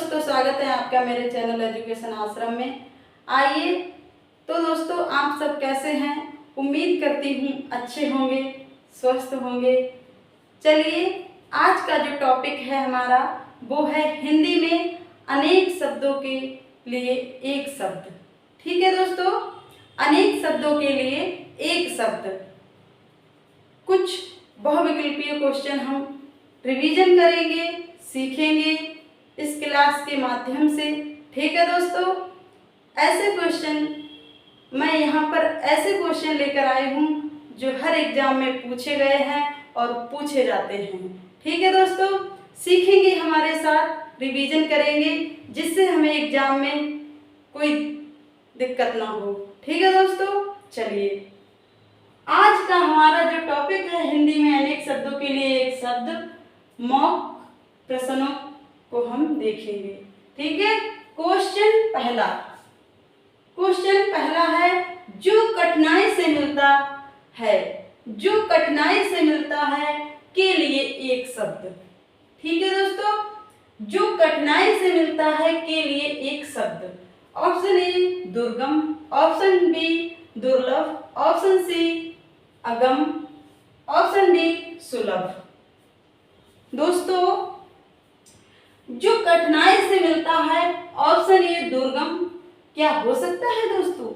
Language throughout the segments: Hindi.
दोस्तों, स्वागत है आपका मेरे चैनल एजुकेशन आश्रम में। आइए तो दोस्तों, आप सब कैसे हैं? उम्मीद करती हूँ अच्छे होंगे, स्वस्थ होंगे। चलिए, आज का जो टॉपिक है हमारा वो है हिंदी में अनेक शब्दों के लिए एक शब्द। ठीक है दोस्तों, अनेक शब्दों के लिए एक शब्द। कुछ बहुविकल्पीय क्वेश्चन हम रिवीजन करेंगे, सीखेंगे इस क्लास के माध्यम से। ठीक है दोस्तों, ऐसे क्वेश्चन मैं यहाँ पर ऐसे क्वेश्चन लेकर आई हूँ जो हर एग्जाम में पूछे गए हैं और पूछे जाते हैं। ठीक है दोस्तों, सीखेंगे हमारे साथ, रिवीजन करेंगे जिससे हमें एग्जाम में कोई दिक्कत ना हो। ठीक है दोस्तों, चलिए आज का हमारा जो टॉपिक है हिंदी में अनेक शब्दों के लिए एक शब्द, मॉक प्रश्नों को हम देखेंगे। ठीक है, क्वेश्चन पहला है जो कठिनाई से मिलता है, जो कठिनाई से मिलता है के लिए एक शब्द। ठीक है दोस्तों, जो कठिनाई से मिलता है के लिए एक शब्द। ऑप्शन ए दुर्गम, ऑप्शन बी दुर्लभ, ऑप्शन सी अगम, ऑप्शन डी सुलभ। दोस्तों, जो कठिनाई से मिलता है, ऑप्शन ए दुर्गम, क्या हो सकता है दोस्तों?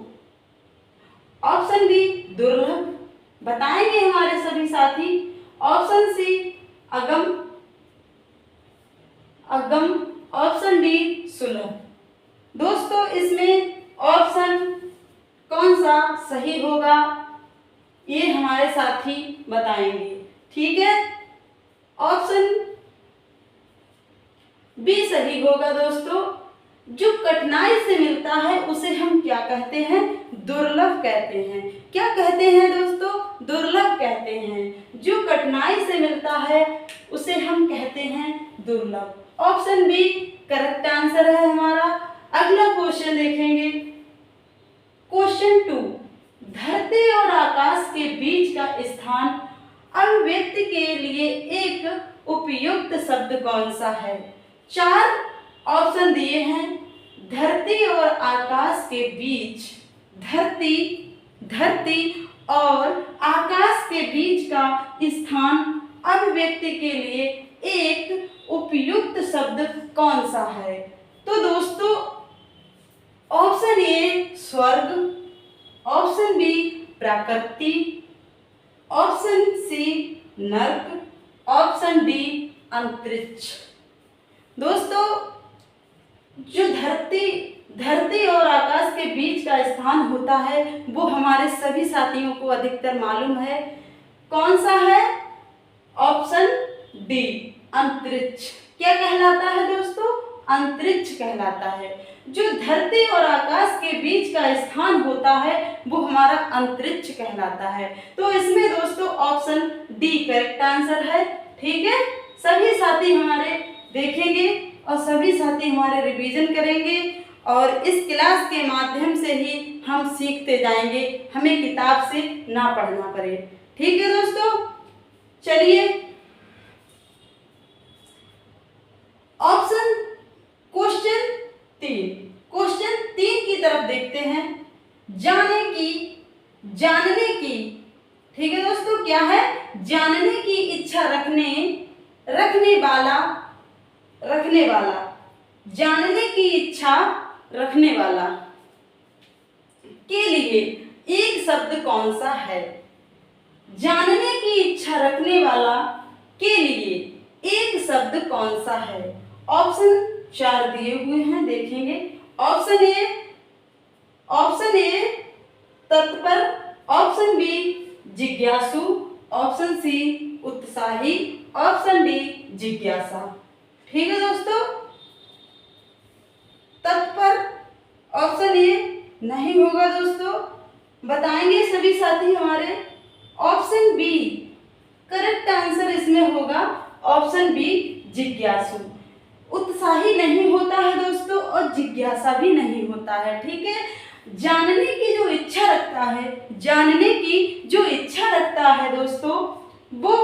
ऑप्शन बी दुर्लभ, बताएंगे हमारे सभी साथी। ऑप्शन सी अगम, ऑप्शन डी सुलभ। दोस्तों, इसमें ऑप्शन कौन सा सही होगा ये हमारे साथी बताएंगे। ठीक है, ऑप्शन बी सही होगा दोस्तों। जो कठिनाई से मिलता है उसे हम क्या कहते हैं? दुर्लभ कहते हैं। क्या कहते हैं दोस्तों? दुर्लभ कहते हैं। जो कठिनाई से मिलता है उसे हम कहते हैं दुर्लभ। ऑप्शन बी करेक्ट आंसर है हमारा। अगला क्वेश्चन देखेंगे, क्वेश्चन 2, धरती और आकाश के बीच का स्थान अभिव्यक्ति के लिए एक उपयुक्त शब्द कौन सा है? 4 ऑप्शन दिए हैं। धरती और आकाश के बीच, धरती और आकाश के बीच का स्थान अभिव्यक्ति के लिए एक उपयुक्त शब्द कौन सा है? तो दोस्तों, ऑप्शन ए स्वर्ग, ऑप्शन बी प्रकृति, ऑप्शन सी नर्क, ऑप्शन डी अंतरिक्ष। दोस्तों, जो धरती और आकाश के बीच का स्थान होता है वो हमारे सभी साथियों को अधिकतर मालूम है। कौन सा है? ऑप्शन डी अंतरिक्ष। क्या कहलाता है दोस्तों? अंतरिक्ष कहलाता है। जो धरती और आकाश के बीच का स्थान होता है वो हमारा अंतरिक्ष कहलाता है। तो इसमें दोस्तों ऑप्शन डी करेक्ट आंसर है। ठीक है, सभी साथी हमारे देखेंगे और सभी साथी हमारे रिवीजन करेंगे और इस क्लास के माध्यम से ही हम सीखते जाएंगे, हमें किताब से ना पढ़ना पड़े। ठीक है दोस्तों, चलिए ऑप्शन क्वेश्चन 3 की तरफ देखते हैं। जानने की। ठीक है दोस्तों, क्या है? जानने की इच्छा रखने वाला, जानने की इच्छा रखने वाला के लिए एक शब्द कौन सा है? जानने की इच्छा रखने वाला के लिए एक शब्द कौन सा है? ऑप्शन 4 दिए हुए हैं, देखेंगे। ऑप्शन ए तत्पर, ऑप्शन बी जिज्ञासु, ऑप्शन सी उत्साही, ऑप्शन डी जिज्ञासा। ठीक है दोस्तों, तत्पर ऑप्शन ए नहीं होगा दोस्तों, बताएंगे सभी साथी हमारे। ऑप्शन बी करेक्ट आंसर इसमें होगा, ऑप्शन बी जिज्ञासु। उत्साही नहीं होता है दोस्तों और जिज्ञासा भी नहीं होता है। ठीक है, जानने की जो इच्छा रखता है दोस्तों वो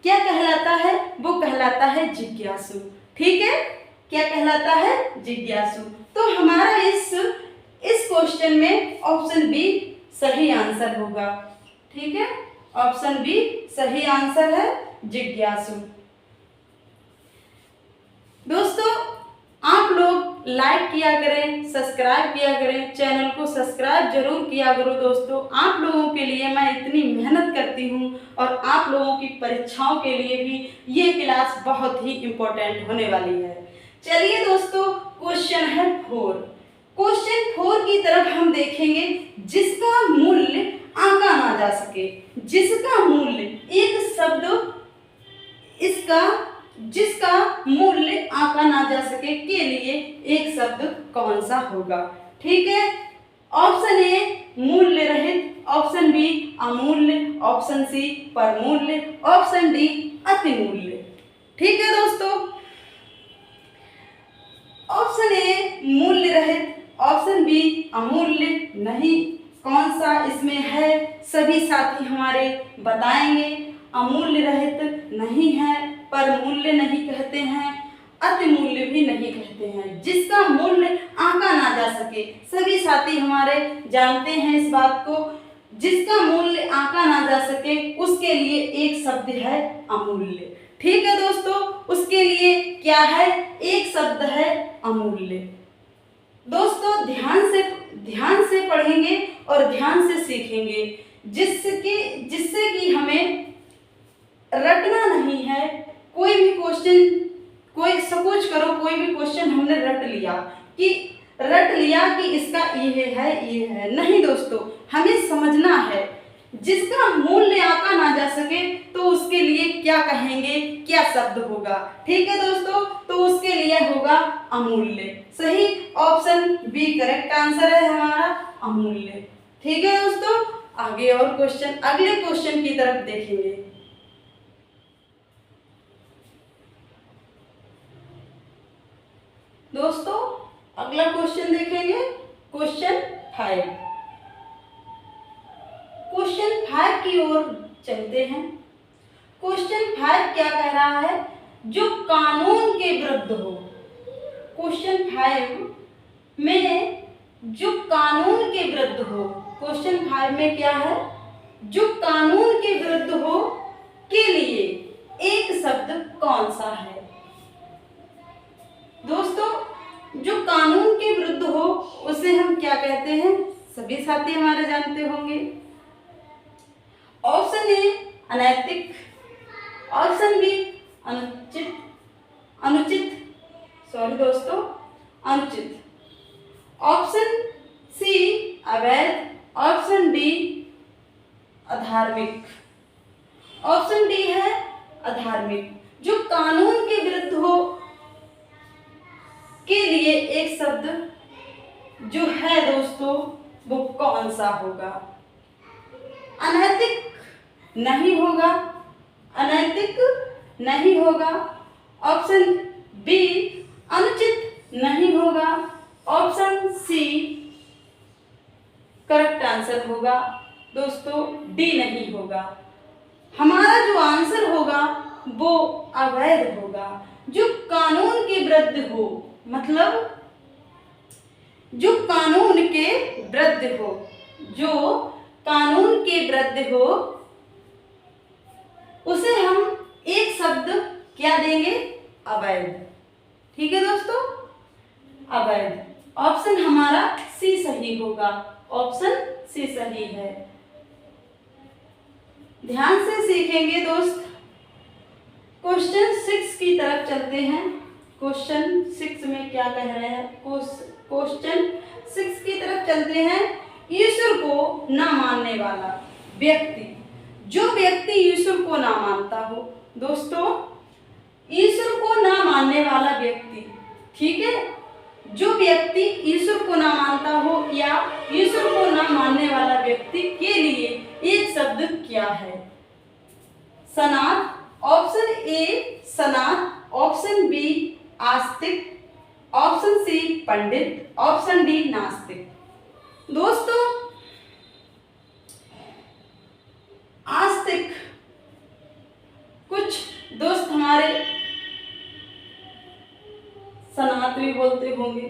क्या कहलाता है? वो कहलाता है जिज्ञासु। ठीक है, क्या कहलाता है? जिज्ञासु। तो हमारा इस क्वेश्चन में ऑप्शन बी सही आंसर होगा। ठीक है, ऑप्शन बी सही आंसर है, जिज्ञासु। दोस्तों आप लोग लाइक किया करें, सब्सक्राइब किया करें, चैनल को सब्सक्राइब जरूर किया करो। दोस्तों आप लोगों के लिए मैं इतनी मेहनत करती हूँ और आप लोगों की परीक्षाओं के लिए भी ये क्लास बहुत ही इम्पोर्टेंट होने वाली है। चलिए दोस्तों, क्वेश्चन है 4। क्वेश्चन 4 की तरफ हम देखेंगे, जिसका मूल्य आंका ना जा सके। जिसका मूल्य, एक शब्द इसका जिसका मूल्य आंका ना जा सके के लिए एक शब्द कौन सा होगा? ठीक है, ऑप्शन ए मूल्य रहित, ऑप्शन बी अमूल्य, ऑप्शन सी परमूल्य, ऑप्शन डी अतिमूल्य। ठीक है दोस्तों, ऑप्शन ए मूल्य रहित, ऑप्शन बी अमूल्य नहीं। कौन सा इसमें है सभी साथी हमारे बताएंगे। अमूल्य रहित नहीं है, पर मूल्य नहीं कहते हैं, अति मूल्य भी नहीं कहते हैं। जिसका मूल्य आंका ना जा सके, सभी साथी हमारे जानते हैं इस बात को। जिसका मूल्य आंका ना जा सके उसके लिए एक शब्द है अमूल्य। ठीक है दोस्तों, उसके लिए क्या है? एक शब्द है अमूल्य। दोस्तों ध्यान से पढ़ेंगे और ध्यान से सीखेंगे, जिससे कि हमें रटना नहीं है। कोई भी क्वेश्चन, कोई सपोज करो कोई भी क्वेश्चन हमने रट लिया कि इसका ये है, नहीं दोस्तों, हमें समझना है। जिसका मूल्य आंका ना जा सके तो उसके लिए क्या कहेंगे, क्या शब्द होगा? ठीक है दोस्तों, तो उसके लिए होगा अमूल्य। सही, ऑप्शन बी करेक्ट आंसर है हमारा, अमूल्य। ठीक है दोस्तों, आगे और क्वेश्चन, अगले क्वेश्चन की तरफ देखेंगे। दोस्तों अगला क्वेश्चन देखेंगे, क्वेश्चन 5। क्वेश्चन 5 की ओर चलते हैं। क्वेश्चन 5 क्या कह रहा है? जो कानून के विरुद्ध हो। क्वेश्चन 5 में जो कानून के विरुद्ध हो, क्वेश्चन 5 में क्या है? जो कानून के विरुद्ध हो के लिए एक शब्द कौन सा है? दोस्तों जो कानून के विरुद्ध हो उसे हम क्या कहते हैं? सभी साथी हमारे जानते होंगे। ऑप्शन ए अनैतिक, ऑप्शन बी अनुचित, ऑप्शन सी अवैध, ऑप्शन डी अधार्मिक। ऑप्शन डी है अधार्मिक। जो कानून के विरुद्ध हो के लिए एक शब्द जो है दोस्तों वो कौन सा होगा? अनैतिक नहीं होगा, अनैतिक नहीं होगा, ऑप्शन बी अनुचित नहीं होगा, ऑप्शन सी करेक्ट आंसर होगा दोस्तों, डी नहीं होगा। हमारा जो आंसर होगा वो अवैध होगा। जो कानून के विरुद्ध हो, मतलब जो कानून के विरुद्ध हो, जो कानून के विरुद्ध हो उसे हम एक शब्द क्या देंगे? अवैध। ठीक है दोस्तों, अवैध। ऑप्शन हमारा सी सही होगा, ऑप्शन सी सही है। ध्यान से सीखेंगे दोस्त। क्वेश्चन 6 की तरफ चलते हैं। क्वेश्चन 6 में क्या कह रहे हैं? क्वेश्चन 6 की तरफ चलते हैं। ईश्वर को न मानने वाला व्यक्ति, जो व्यक्ति ईश्वर को ना मानता हो, दोस्तों ईश्वर को ना मानने वाला व्यक्ति, ठीक है, जो व्यक्ति ईश्वर को ना मानता हो या ईश्वर को ना मानने वाला व्यक्ति के लिए एक शब्द क्या है? सनात, ऑप्शन ए सनात, ऑप्शन बी आस्तिक, ऑप्शन सी पंडित, ऑप्शन डी नास्तिक। दोस्तों आस्तिक, कुछ दोस्त हमारे सनात भी बोलते होंगे,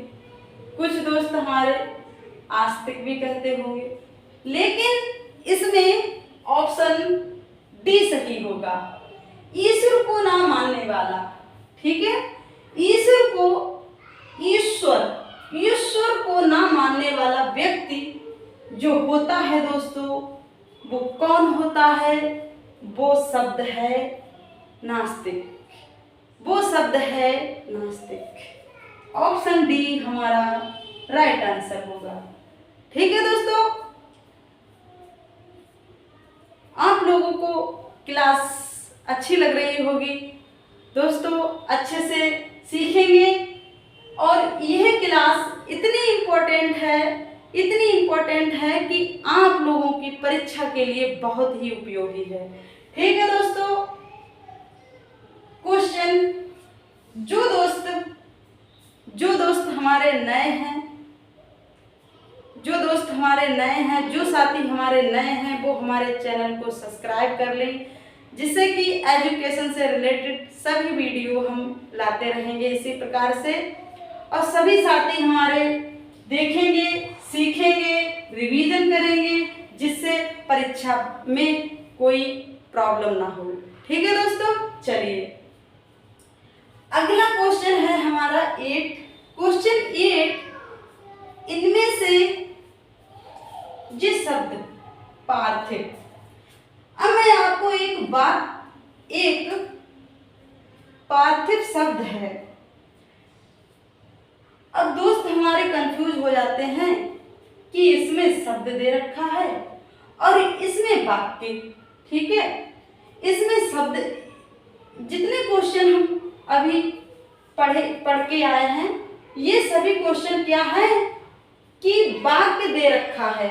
कुछ दोस्त हमारे आस्तिक भी कहते होंगे, लेकिन इसमें ऑप्शन डी सही होगा, ईश्वर को ना मानने वाला। ठीक है, ईश्वर को ना मानने वाला व्यक्ति जो होता है दोस्तों, वो कौन होता है? वो शब्द है नास्तिक, वो शब्द है नास्तिक। ऑप्शन डी हमारा राइट आंसर होगा। ठीक है दोस्तों, आप लोगों को क्लास अच्छी लग रही होगी दोस्तों, अच्छे से सीखेंगे और यह क्लास इतनी इम्पोर्टेंट है कि आप लोगों की परीक्षा के लिए बहुत ही उपयोगी है। ठीक है दोस्तों, क्वेश्चन जो दोस्त हमारे नए हैं, जो साथी हमारे नए हैं, वो हमारे चैनल को सब्सक्राइब कर लें, जिससे कि एजुकेशन से रिलेटेड सभी वीडियो हम लाते रहेंगे इसी प्रकार से, और सभी साथी हमारे देखेंगे, सीखेंगे, रिवीजन करेंगे, जिससे परीक्षा में कोई प्रॉब्लम ना हो। ठीक है दोस्तों, चलिए अगला क्वेश्चन है हमारा 8। क्वेश्चन 8, इनमें से ये शब्द पार्थिव। अब मैं आपको एक पार्थिव शब्द है। अब दोस्त हमारे कंफ्यूज हो जाते हैं कि इसमें शब्द दे रखा है और इसमें वाक्य। ठीक है, इसमें शब्द, जितने क्वेश्चन हम अभी पढ़ के आए हैं, ये सभी क्वेश्चन क्या है कि वाक्य दे रखा है,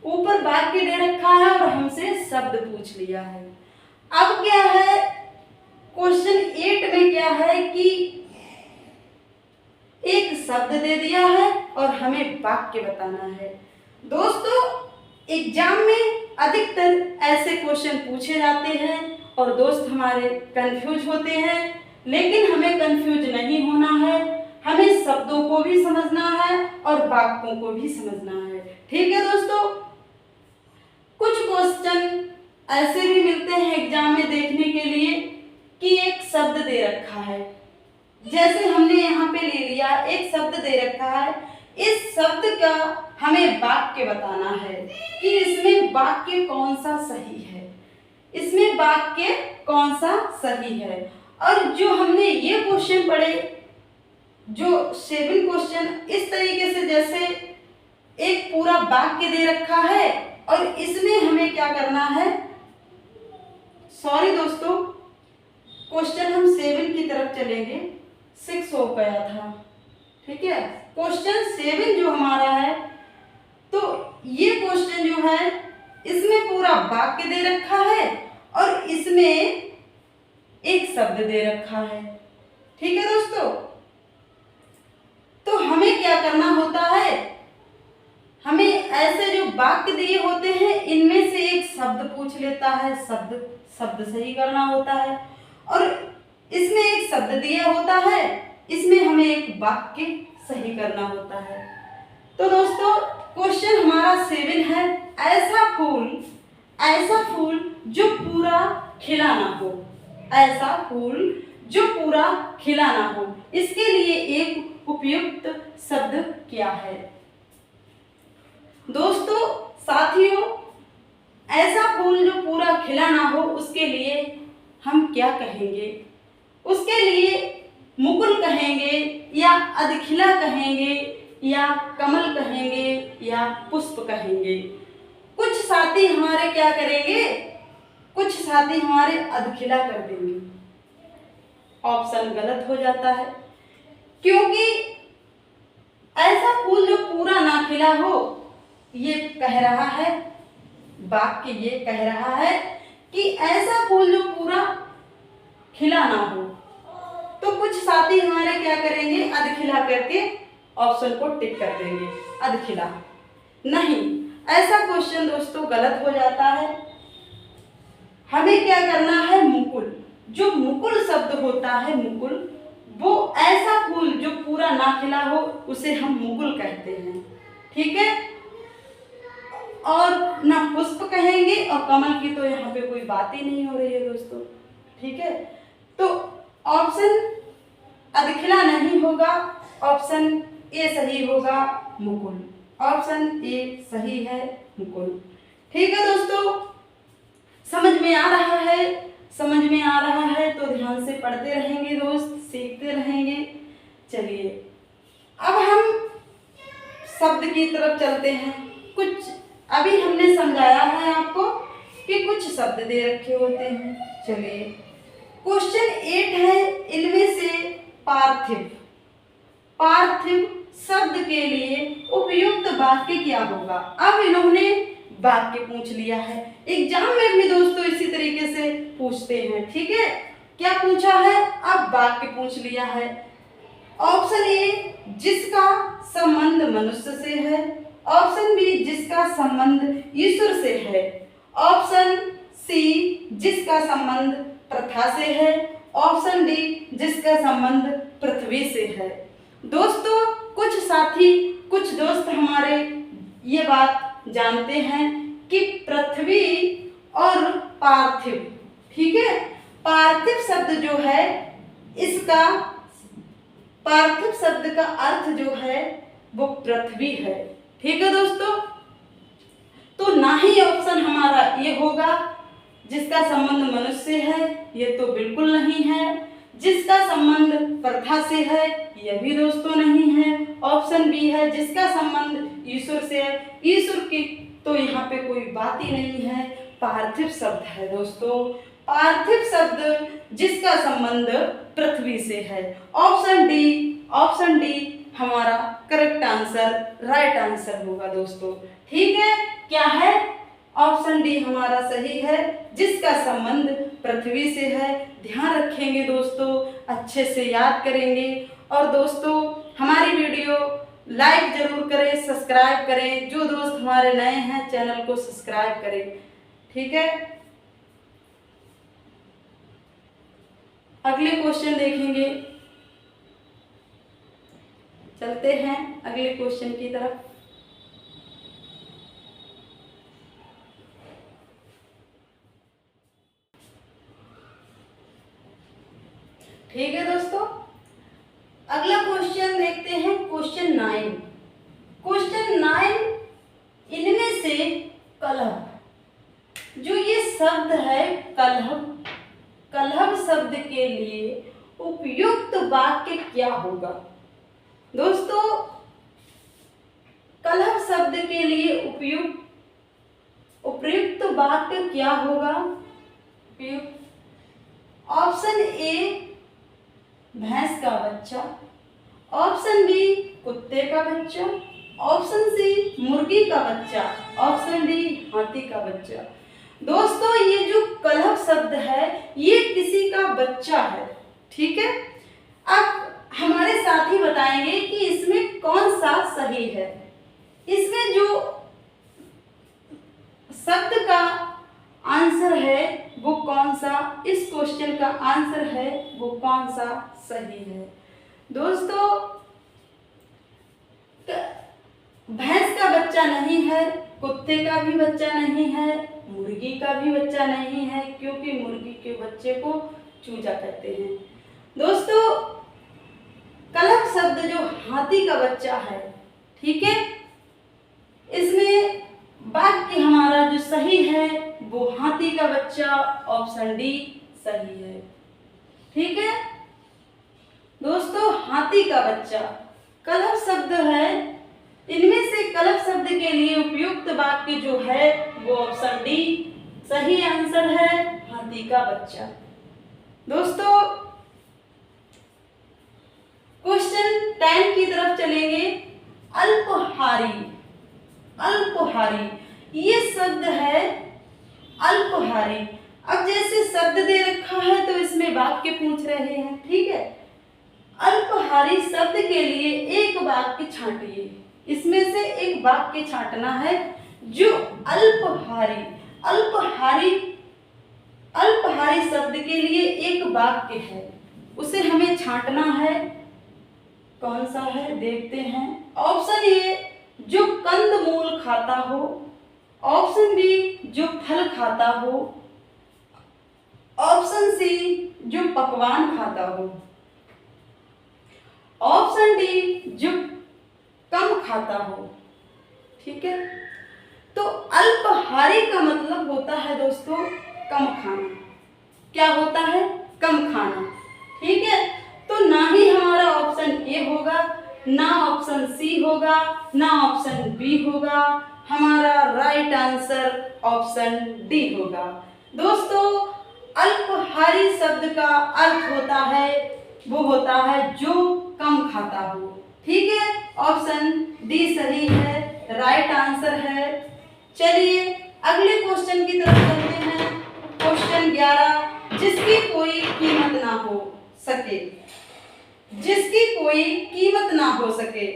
ऊपर वाक्य दे रखा है और हमसे शब्द पूछ लिया है। अब क्या है, क्वेश्चन 8 में क्या है कि एक शब्द दे दिया है और हमें वाक्य बताना है। दोस्तों, एग्जाम में अधिकतर ऐसे क्वेश्चन पूछे जाते हैं और दोस्त हमारे कंफ्यूज होते हैं, लेकिन हमें कंफ्यूज नहीं होना है, हमें शब्दों को भी समझना है और वाक्यों को भी समझना है। ठीक है दोस्तों, कुछ क्वेश्चन ऐसे भी मिलते हैं एग्जाम में देखने के लिए कि एक शब्द दे रखा है, जैसे हमने यहाँ पे ले लिया, एक शब्द दे रखा है, इस शब्द का हमें वाक्य बताना है कि इसमें वाक्य कौन सा सही है, इसमें वाक्य कौन सा सही है। और जो हमने ये क्वेश्चन पढ़े, जो 7 क्वेश्चन इस तरीके से, जैसे एक पूरा वाक्य दे रखा है और इसमें हमें क्या करना है, सॉरी दोस्तों, क्वेश्चन हम 7 की तरफ चलेंगे, 6 हो गया था। ठीक है, क्वेश्चन 7 जो हमारा है, तो ये क्वेश्चन जो है, इसमें पूरा वाक्य दे रखा है और इसमें एक शब्द दे रखा है। ठीक है दोस्तों, तो हमें क्या करना होता है, हमें ऐसे जो वाक्य दिए होते हैं, इनमें से एक शब्द पूछ लेता है, शब्द सही करना होता है, और इसमें एक शब्द दिया होता है, इसमें हमें एक वाक्य सही करना होता है। तो दोस्तों, क्वेश्चन हमारा 7 है, ऐसा फूल जो पूरा खिला ना हो, ऐसा फूल जो पूरा खिला ना हो, इसके लिए एक उपयुक्त शब्द क्या है? दोस्तों, साथियों, ऐसा फूल जो पूरा खिला ना हो, उसके लिए हम क्या कहेंगे? उसके लिए मुकुल कहेंगे या अधखिला कहेंगे या कमल कहेंगे या पुष्प कहेंगे? कुछ साथी हमारे क्या करेंगे, कुछ साथी हमारे अधखिला कर देंगे। ऑप्शन गलत हो जाता है, क्योंकि ऐसा फूल जो पूरा ना खिला हो, ये कह रहा है, वाक्य ये कह रहा है कि ऐसा फूल जो पूरा खिला ना हो। तो कुछ साथी हमारे क्या करेंगे, अधखिला करके ऑप्शन को टिक कर देंगे, अधखिला नहीं। ऐसा क्वेश्चन दोस्तों गलत हो जाता है। हमें क्या करना है, मुकुल, जो मुकुल शब्द होता है, मुकुल, वो ऐसा फूल जो पूरा ना खिला हो उसे हम मुकुल कहते हैं। ठीक है, और ना पुष्प कहेंगे, और कमल की तो यहाँ पे कोई बात ही नहीं हो रही है दोस्तों। ठीक है, तो ऑप्शन अधिखिला नहीं होगा, ऑप्शन ए सही होगा मुकुल। ऑप्शन ए सही है मुकुल। ठीक है दोस्तों, समझ में आ रहा है? समझ में आ रहा है तो ध्यान से पढ़ते रहेंगे दोस्त, सीखते रहेंगे। चलिए अब हम शब्द की तरफ चलते हैं। कुछ अभी हमने समझाया है आपको कि कुछ शब्द दे रखे होते हैं। चलिए क्वेश्चन 8 है, इनमें से पार्थिव पार्थिव शब्द के लिए उपयुक्त वाक्य क्या होगा। अब इन्होंने वाक्य पूछ लिया है, एग्जाम में भी दोस्तों इसी तरीके से पूछते हैं। ठीक है, क्या पूछा है, अब वाक्य पूछ लिया है। ऑप्शन ए जिसका संबंध मनुष्य से है, ऑप्शन बी जिसका संबंध ईश्वर से है, ऑप्शन सी जिसका संबंध प्रथा से है, ऑप्शन डी जिसका संबंध पृथ्वी से है। दोस्तों कुछ साथी, कुछ दोस्त हमारे ये बात जानते हैं कि पृथ्वी और पार्थिव, ठीक है, पार्थिव शब्द जो है, इसका पार्थिव शब्द का अर्थ जो है वो पृथ्वी है। ठीक है दोस्तों, तो ना ही ऑप्शन हमारा ये होगा जिसका संबंध मनुष्य से है, ये तो बिल्कुल नहीं है। जिसका संबंध प्रथा से है, यह भी दोस्तों नहीं है। ऑप्शन बी है जिसका संबंध ईश्वर से है, ईश्वर की तो यहाँ पे कोई बात ही नहीं है, पार्थिव शब्द है दोस्तों। पार्थिव शब्द जिसका संबंध पृथ्वी से है। ऑप्शन डी हमारा करेक्ट आंसर, राइट आंसर होगा दोस्तों। ठीक है, क्या है, ऑप्शन डी हमारा सही है, जिसका संबंध पृथ्वी से है। ध्यान रखेंगे दोस्तों, अच्छे से याद करेंगे। और दोस्तों हमारी वीडियो लाइक जरूर करें, सब्सक्राइब करें। जो दोस्त हमारे नए हैं चैनल को सब्सक्राइब करें। ठीक है, अगले क्वेश्चन देखेंगे, चलते हैं अगले क्वेश्चन की तरफ। ठीक है दोस्तों, अगला क्वेश्चन देखते हैं, क्वेश्चन 9। क्वेश्चन 9, इनमें से कलह, जो ये शब्द है कलह, कलह शब्द के लिए उपयुक्त वाक्य क्या होगा। दोस्तों कलह शब्द के लिए उपयुक्त वाक्य क्या होगा। ऑप्शन ए भैंस का बच्चा, ऑप्शन बी कुत्ते का बच्चा, ऑप्शन सी मुर्गी का बच्चा, ऑप्शन डी हाथी का बच्चा। दोस्तों ये जो कलह शब्द है ये किसी का बच्चा है। ठीक है, अब हमारे साथी बताएंगे कि इसमें कौन सा सही है। इसमें जो शब्द का आंसर है वो कौन सा, इस क्वेश्चन का आंसर है वो कौन सा सही है। दोस्तों भैंस का बच्चा नहीं है, कुत्ते का भी बच्चा नहीं है, मुर्गी का भी बच्चा नहीं है, क्योंकि मुर्गी के बच्चे को चूजा कहते हैं। दोस्तों कलह शब्द जो हाथी का बच्चा है, ठीक है, इसमें वाक्य हमारा जो सही है वो हाथी का बच्चा, ऑप्शन डी सही है। ठीक है दोस्तों, हाथी का बच्चा कलह शब्द है। इनमें से कलह शब्द के लिए उपयुक्त वाक्य जो है वो ऑप्शन डी सही आंसर है, हाथी का बच्चा। दोस्तों क्वेश्चन 10 की तरफ चलेंगे। अल्पहारी, अल्पहारी ये शब्द है अल्पहारी। अब जैसे शब्द दे रखा है तो इसमें वाक्य पूछ रहे हैं। ठीक है, अल्पहारी शब्द के लिए एक वाक्य छांटिए, इसमें से एक वाक्य छांटना है जो अल्पहारी, अल्पहारी, अल्पहारी शब्द के लिए एक वाक्य है। उसे हमें छांटना है। कौन सा है देखते हैं। ऑप्शन ए जो कंद मूल खाता हो, ऑप्शन बी जो फल खाता हो, ऑप्शन सी जो पकवान खाता हो, ऑप्शन डी जो कम खाता हो। ठीक है, तो अल्पाहारी का मतलब होता है दोस्तों कम खाना। क्या होता है? कम खाना। ठीक है, तो ना ही हमारा ऑप्शन ए होगा, ना ऑप्शन सी होगा, ना ऑप्शन बी होगा। हमारा राइट आंसर ऑप्शन डी होगा। दोस्तों अल्पाहारी शब्द का अर्थ होता है, वो होता है जो कम खाता हो। ठीक है, ऑप्शन डी सही है, राइट आंसर है। चलिए अगले क्वेश्चन की तरफ चलते हैं। क्वेश्चन 11, जिसकी कोई कीमत ना हो सके, जिसकी कोई कीमत ना हो सके।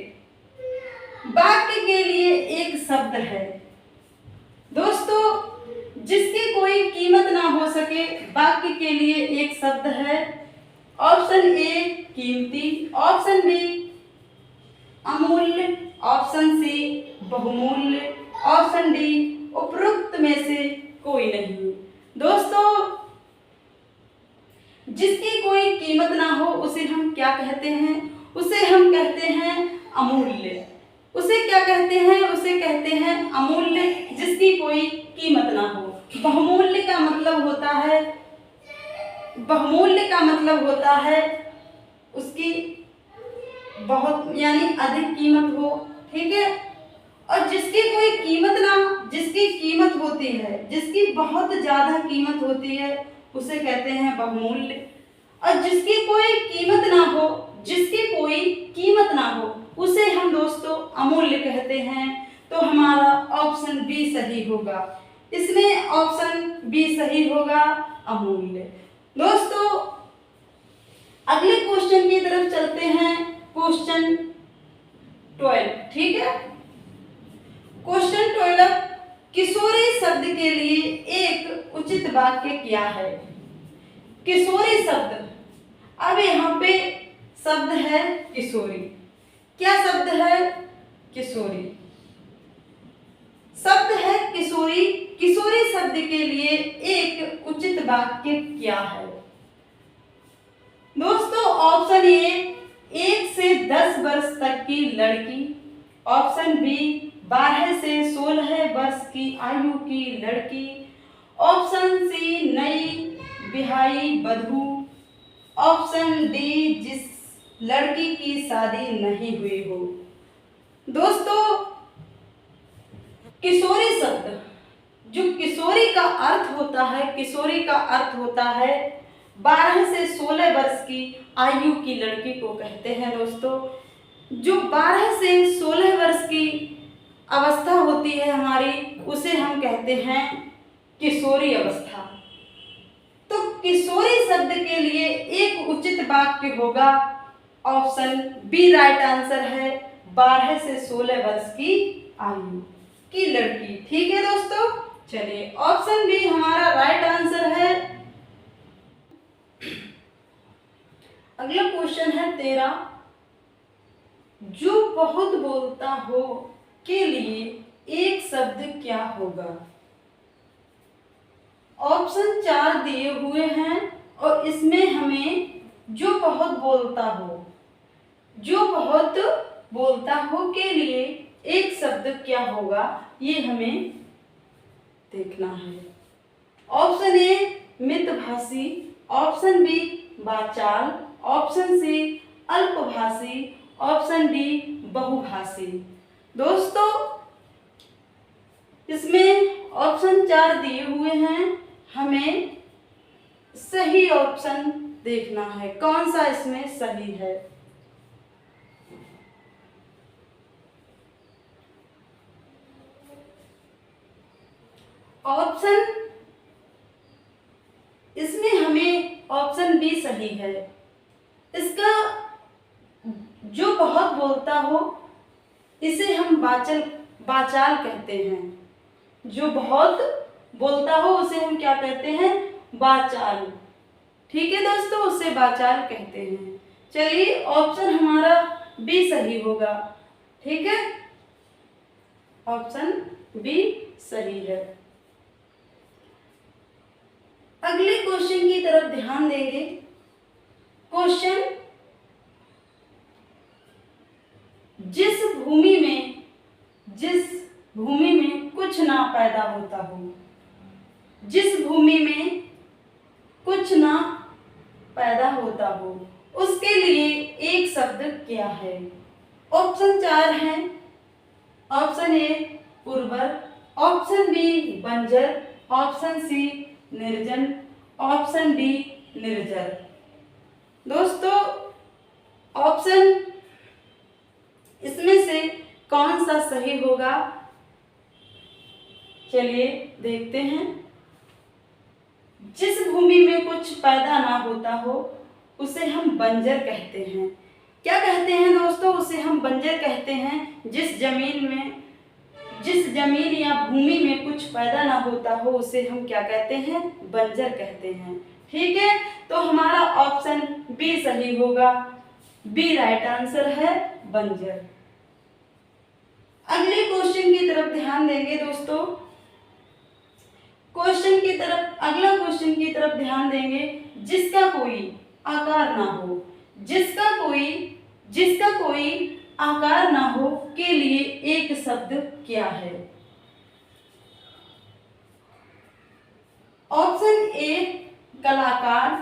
वाक्य के लिए एक शब्द है दोस्तों, जिसकी कोई कीमत ना हो सके, वाक्य के लिए एक शब्द है। ऑप्शन ए कीमती, ऑप्शन बी अमूल्य, ऑप्शन सी बहुमूल्य, ऑप्शन डी उपरोक्त में से कोई नहीं। दोस्तों जिसकी कोई कीमत ना हो उसे हम क्या कहते हैं? उसे हम कहते हैं अमूल्य। उसे क्या कहते हैं? उसे कहते हैं अमूल्य, जिसकी कोई कीमत ना हो। बहुमूल्य का मतलब होता है, बहुमूल्य का मतलब होता है उसकी बहुत यानी अधिक कीमत हो। ठीक है, और जिसकी कोई कीमत ना, जिसकी कीमत होती है, जिसकी बहुत ज्यादा कीमत होती है उसे कहते हैं बहुमूल्य। और जिसकी कोई कीमत ना हो, जिसकी कोई कीमत ना हो उसे हम दोस्तों अमूल्य कहते हैं। तो हमारा ऑप्शन बी सही होगा, इसमें ऑप्शन बी सही होगा, अमूल्य। दोस्तों अगले क्वेश्चन की तरफ चलते हैं। क्वेश्चन 12। ठीक है, क्वेश्चन 12, किशोरी शब्द के लिए एक उचित वाक्य क्या है? किशोरी शब्द, अब यहाँ पे शब्द है किशोरी। क्या शब्द है? किशोरी शब्द है किशोरी। किशोरी शब्द के लिए एक उचित वाक्य क्या है? दोस्तों ऑप्शन ए 1 से 10 वर्ष तक की लड़की, ऑप्शन बी 12 से 16 वर्ष की आयु की लड़की, ऑप्शन सी नई बिहाई बधू, ऑप्शन डी जिस लड़की की शादी नहीं हुई हो। दोस्तों किशोरी शब्द, जो किशोरी का अर्थ होता है, किशोरी का अर्थ होता है 12 से 16 वर्ष की आयु की लड़की को कहते हैं। दोस्तों जो 12 से 16 वर्ष की अवस्था होती है हमारी, उसे हम कहते हैं किशोरी अवस्था। तो किशोरी शब्द के लिए एक उचित वाक्य होगा, ऑप्शन बी राइट आंसर है, 12 से 16 वर्ष की आयु की लड़की। ठीक है दोस्तों, चलिए ऑप्शन बी हमारा राइट आंसर है। अगला क्वेश्चन है 13, जो बहुत बोलता हो के लिए एक शब्द क्या होगा? ऑप्शन 4 दिए हुए हैं और इसमें हमें जो बहुत बोलता हो, जो बहुत बोलता हो के लिए एक शब्द क्या होगा ये हमें देखना है। ऑप्शन ए मितभाषी, ऑप्शन बी वाचाल, ऑप्शन सी अल्पभाषी, ऑप्शन डी बहुभाषी। दोस्तों इसमें ऑप्शन 4 दिए हुए हैं, हमें सही ऑप्शन देखना है कौन सा इसमें सही है। ऑप्शन इसमें हमें ऑप्शन बी सही है। इसका जो बहुत बोलता हो इसे हम वाचाल कहते हैं। जो बहुत बोलता हो उसे हम क्या कहते हैं? वाचाल। ठीक है दोस्तों, उसे वाचाल कहते हैं। चलिए ऑप्शन हमारा बी सही होगा। ठीक है, ऑप्शन बी सही है। अगले क्वेश्चन की तरफ ध्यान देंगे। क्वेश्चन, जिस भूमि में कुछ ना पैदा होता हो, जिस भूमि में कुछ ना पैदा होता हो, उसके लिए एक शब्द क्या है? ऑप्शन 4 है। ऑप्शन ए उर्वर, ऑप्शन बी बंजर, ऑप्शन सी निर्जन, ऑप्शन डी निर्जर। दोस्तों ऑप्शन इसमें से कौन सा सही होगा? चलिए देखते हैं। जिस भूमि में कुछ पैदा ना होता हो उसे हम बंजर कहते हैं। क्या कहते हैं दोस्तों? उसे हम बंजर कहते हैं। जिस जमीन या भूमि में कुछ पैदा ना होता हो उसे हम क्या कहते हैं? बंजर कहते हैं। ठीक है, तो हमारा ऑप्शन बी सही होगा। बी राइट आंसर है, बंजर। अगले क्वेश्चन की तरफ ध्यान देंगे दोस्तों। अगला क्वेश्चन की तरफ ध्यान देंगे। जिसका कोई आकार ना हो, जिसका कोई आकार ना हो के लिए एक शब्द क्या है? ऑप्शन ए कलाकार,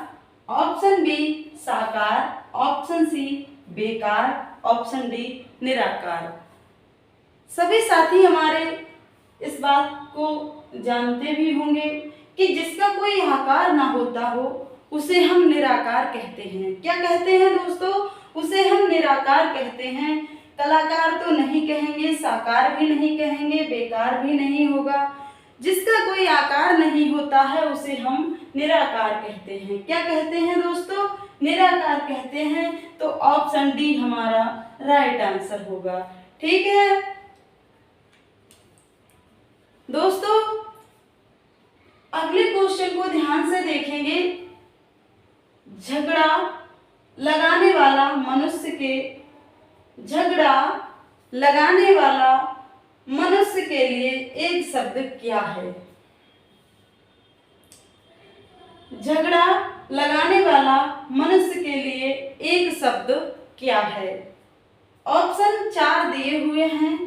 ऑप्शन बी साकार, ऑप्शन सी बेकार, ऑप्शन डी निराकार। सभी साथी हमारे इस बात को जानते भी होंगे कि जिसका कोई आकार ना होता हो उसे हम निराकार कहते हैं। क्या कहते हैं दोस्तों? उसे हम निराकार कहते हैं। कलाकार तो नहीं कहेंगे, साकार भी नहीं कहेंगे, बेकार भी नहीं होगा। जिसका कोई आकार नहीं होता है उसे हम निराकार कहते हैं। क्या कहते हैं दोस्तों? निराकार कहते हैं। तो ऑप्शन डी हमारा राइट आंसर होगा। ठीक है दोस्तों, अगले क्वेश्चन को ध्यान से देखेंगे। झगड़ा लगाने वाला मनुष्य के लिए एक शब्द क्या है? झगड़ा लगाने वाला मनुष्य के लिए एक शब्द क्या है? ऑप्शन 4 दिए हुए हैं,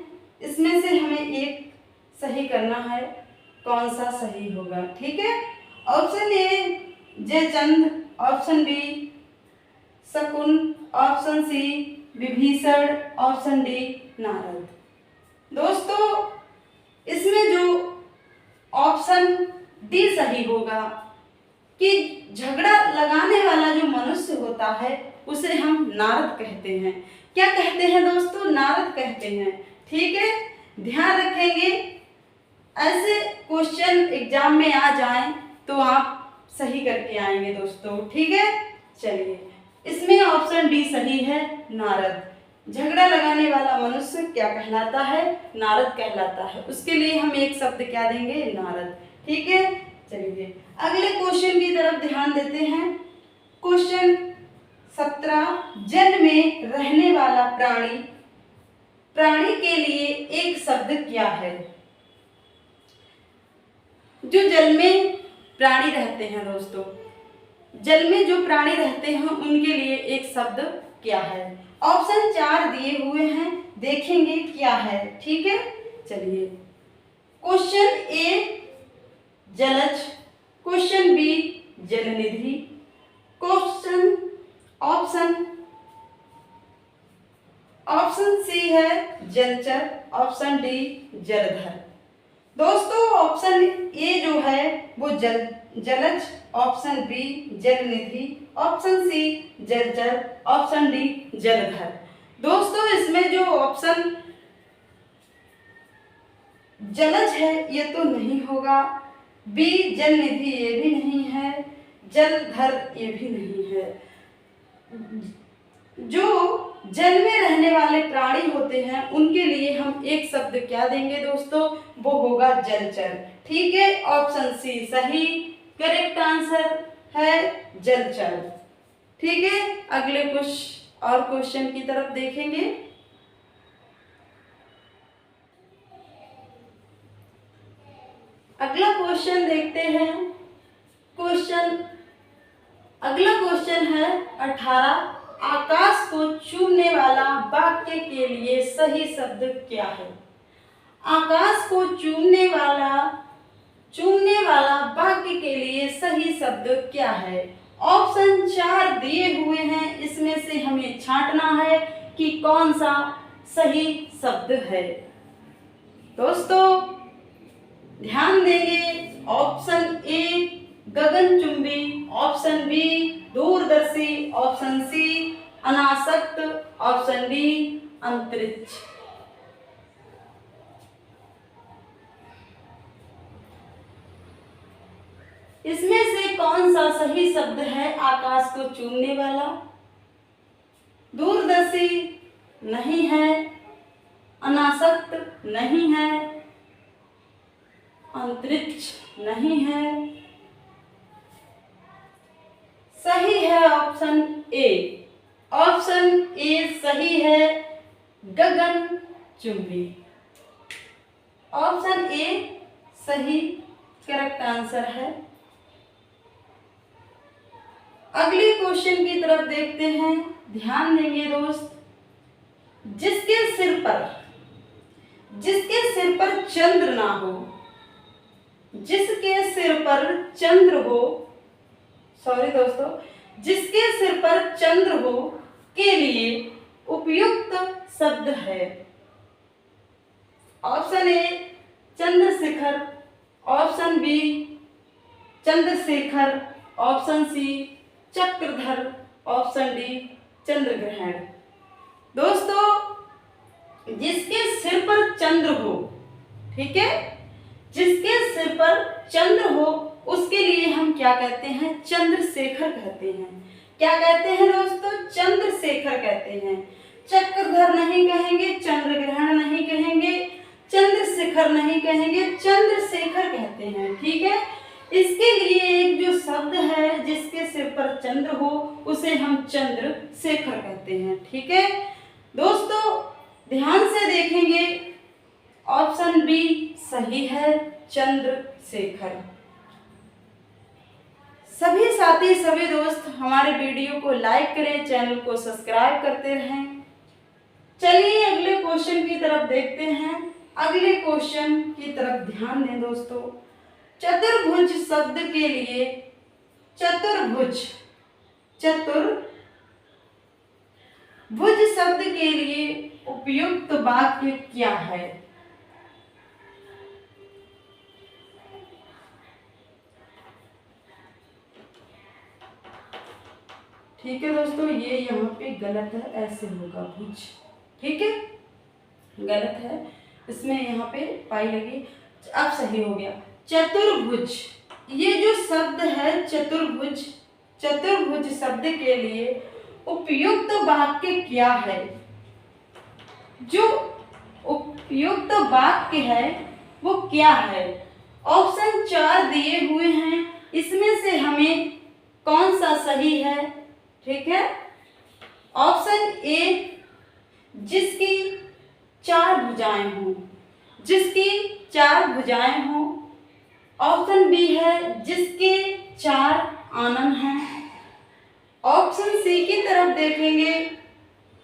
इसमें से हमें एक सही करना है। कौन सा सही होगा? ठीक है, option A Jaichand, option B Shakun, option C Vibhishan, option D Narad. दोस्तों इसमें जो ऑप्शन डी सही होगा कि झगड़ा लगाने वाला जो मनुष्य होता है उसे हम नारद कहते हैं। क्या कहते हैं दोस्तों? नारद कहते हैं। ठीक है, ध्यान रखेंगे ऐसे क्वेश्चन एग्जाम में आ जाएं तो आप सही करके आएंगे दोस्तों। ठीक है, चलिए इसमें ऑप्शन डी सही है, नारद। झगड़ा लगाने वाला मनुष्य क्या कहलाता है? नारद कहलाता है। उसके लिए हम एक शब्द क्या देंगे? नारद। ठीक है, चलिए अगले क्वेश्चन की तरफ ध्यान देते हैं। क्वेश्चन 17, जल में रहने वाला प्राणी के लिए एक शब्द क्या है? जो जल में प्राणी रहते हैं दोस्तों, जल में जो प्राणी रहते हैं उनके लिए एक शब्द क्या है? ऑप्शन 4 दिए हुए हैं, देखेंगे क्या है। ठीक है, चलिए क्वेश्चन ए जलज, क्वेश्चन बी जलनिधि, ऑप्शन सी है जलचर, ऑप्शन डी जलधर। दोस्तों ऑप्शन ए जो है वो जलज, ऑप्शन बी जलनिधि, ऑप्शन सी जलचर, ऑप्शन डी जलधर। दोस्तों इसमें जो ऑप्शन जलज है ये तो नहीं होगा, बी जलनिधि ये भी नहीं है, जलधर ये भी नहीं है। जो जल में रहने वाले प्राणी होते हैं उनके लिए हम एक शब्द क्या देंगे दोस्तों? वो होगा जलचर। ठीक है, ऑप्शन सी सही करेक्ट आंसर है। है जलचर। ठीक है, अगले कुछ और क्वेश्चन की तरफ देखेंगे। अगला क्वेश्चन देखते हैं। अगला क्वेश्चन है 18। आकाश को चूमने वाला वाक्य के लिए सही शब्द क्या है? आकाश को चूमने वाला वाक्य के लिए सही शब्द क्या है? ऑप्शन 4 दिए हुए हैं, इसमें से हमें छांटना है कि कौन सा सही शब्द है। दोस्तों ध्यान देंगे। ऑप्शन ए गगनचुंबी, ऑप्शन बी दूरदर्शी, ऑप्शन सी अनासक्त, ऑप्शन डी अंतरिक्ष। इसमें से कौन सा सही शब्द है? आकाश को चूमने वाला, दूरदर्शी नहीं है, अनासक्त नहीं है, अंतरिक्ष नहीं है। सही है ऑप्शन ए। ऑप्शन ए सही है, गगनचुंबी। ऑप्शन ए सही करेक्ट आंसर है। अगले क्वेश्चन की तरफ देखते हैं। ध्यान देंगे दोस्त। जिसके सिर पर चंद्र ना हो, जिसके सिर पर चंद्र हो, सॉरी दोस्तों, जिसके सिर पर चंद्र हो के लिए उपयुक्त शब्द है। Option A Chandrashikhar, option B Chandrashekhar, option C Chakradhar, option D चंद्रग्रहण। दोस्तों जिसके सिर पर चंद्र हो, ठीक है, जिसके सिर पर चंद्र हो उसके लिए हम क्या कहते हैं? चंद्रशेखर कहते हैं। क्या कहते हैं दोस्तों? चंद्रशेखर कहते हैं। चक्रधर नहीं कहेंगे, चंद्रग्रहण नहीं कहेंगे, चंद्रशेखर नहीं कहेंगे, चंद्रशेखर कहते हैं। ठीक है, इसके लिए एक जो शब्द है जिसके सिर पर चंद्र हो उसे हम चंद्रशेखर कहते हैं। ठीक है दोस्तों, ध्यान से देखेंगे। ऑप्शन बी सही है, चंद्रशेखर। सभी साथी सभी दोस्त हमारे वीडियो को लाइक करें, चैनल को सब्सक्राइब करते रहें। चलिए अगले क्वेश्चन की तरफ देखते हैं। अगले क्वेश्चन की तरफ ध्यान दें दोस्तों। चतुर्भुज शब्द के लिए चतुर्भुज शब्द के लिए उपयुक्त वाक्य क्या है? ठीक है दोस्तों, ये यहाँ पे गलत है, ऐसे होगा भुज। ठीक है, गलत है, इसमें यहाँ पे पाई लगी। अब सही हो गया। चतुर्भुज, ये जो शब्द है चतुर्भुज शब्द के लिए उपयुक्त वाक्य क्या है? जो उपयुक्त वाक्य है वो क्या है? ऑप्शन 4 दिए हुए हैं, इसमें से हमें कौन सा सही है? ठीक है, ऑप्शन ए जिसकी 4 भुजाएं हों, जिसकी 4 भुजाएं हों। ऑप्शन बी है जिसके 4 आनन हैं। ऑप्शन सी की तरफ देखेंगे।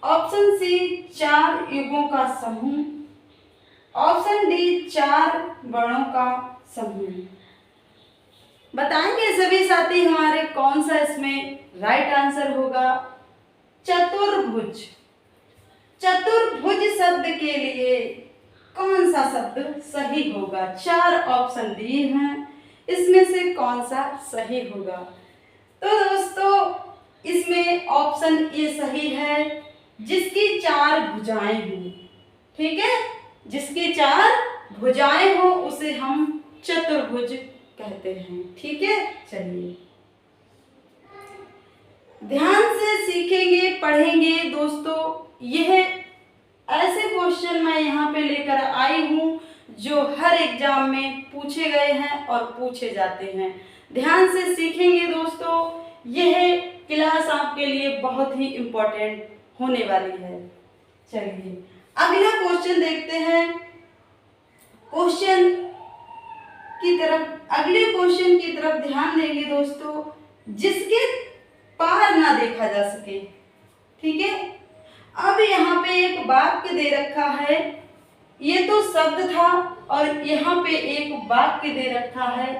ऑप्शन सी 4 युगों का समूह। ऑप्शन डी 4 वर्णों का समूह। बताएंगे सभी साथी हमारे कौन सा इसमें राइट आंसर होगा? चतुर्भुज शब्द के लिए कौन सा शब्द सही होगा? 4 ऑप्शन दिए हैं, इसमें से कौन सा सही होगा? तो दोस्तों इसमें ऑप्शन ए सही है, जिसकी 4 भुजाएं हों। ठीक है, जिसकी 4 भुजाएं हो उसे हम चतुर्भुज कहते हैं। ठीक है, चलिए ध्यान से सीखेंगे, पढ़ेंगे दोस्तों। यह ऐसे क्वेश्चन मैं यहाँ पे लेकर आई हूँ जो हर एग्जाम में पूछे गए हैं और पूछे जाते हैं। ध्यान से सीखेंगे दोस्तों। यह क्लास आपके लिए बहुत ही इम्पोर्टेंट होने वाली है। चलिए अगला क्वेश्चन देखते हैं। अगले क्वेश्चन की तरफ ध्यान देंगे दोस्तों, जिसके पार ना देखा जा सके। ठीक है, अब यहाँ पे एक वाक्य दे रखा है, ये तो शब्द था और यहाँ पे एक वाक्य दे रखा है,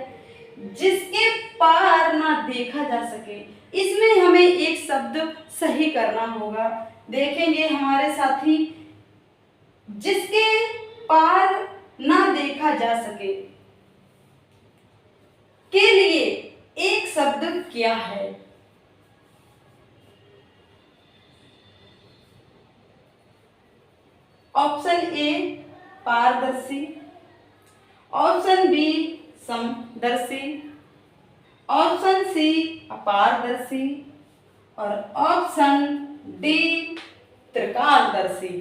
जिसके पार ना देखा जा सके। इसमें हमें एक शब्द सही करना होगा। देखेंगे हमारे साथी, जिसके पार ना देखा जा सके के लिए एक शब्द क्या है? ऑप्शन ए पारदर्शी, ऑप्शन बी समदर्शी, ऑप्शन सी अपारदर्शी और ऑप्शन डी त्रिकालदर्शी।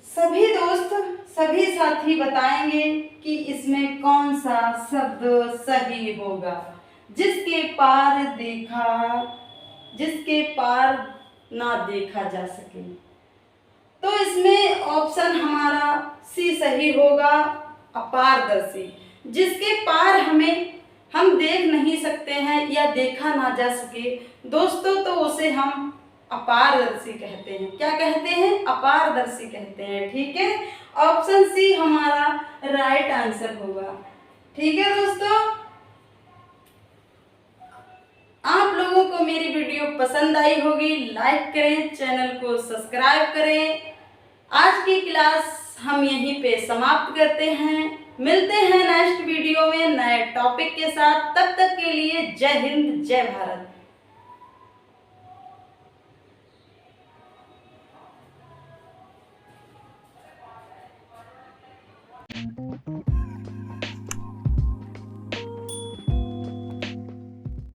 सभी दोस्त, सभी साथी बताएंगे कि इसमें कौन सा शब्द सही होगा। जिसके पार ना देखा जा सके, तो इसमें ऑप्शन हमारा सी सही होगा, अपारदर्शी। जिसके पार हम देख नहीं सकते हैं या देखा ना जा सके दोस्तों, तो उसे हम अपारदर्शी कहते हैं। क्या कहते हैं? अपारदर्शी कहते हैं। ठीक है, ऑप्शन सी हमारा राइट आंसर होगा। ठीक है दोस्तों, आप लोगों को मेरी वीडियो पसंद आई होगी, लाइक करें, चैनल को सब्सक्राइब करें। आज की क्लास हम यहीं पे समाप्त करते हैं। मिलते हैं नेक्स्ट वीडियो में नए टॉपिक के साथ। तब तक के लिए जय हिंद, जय भारत।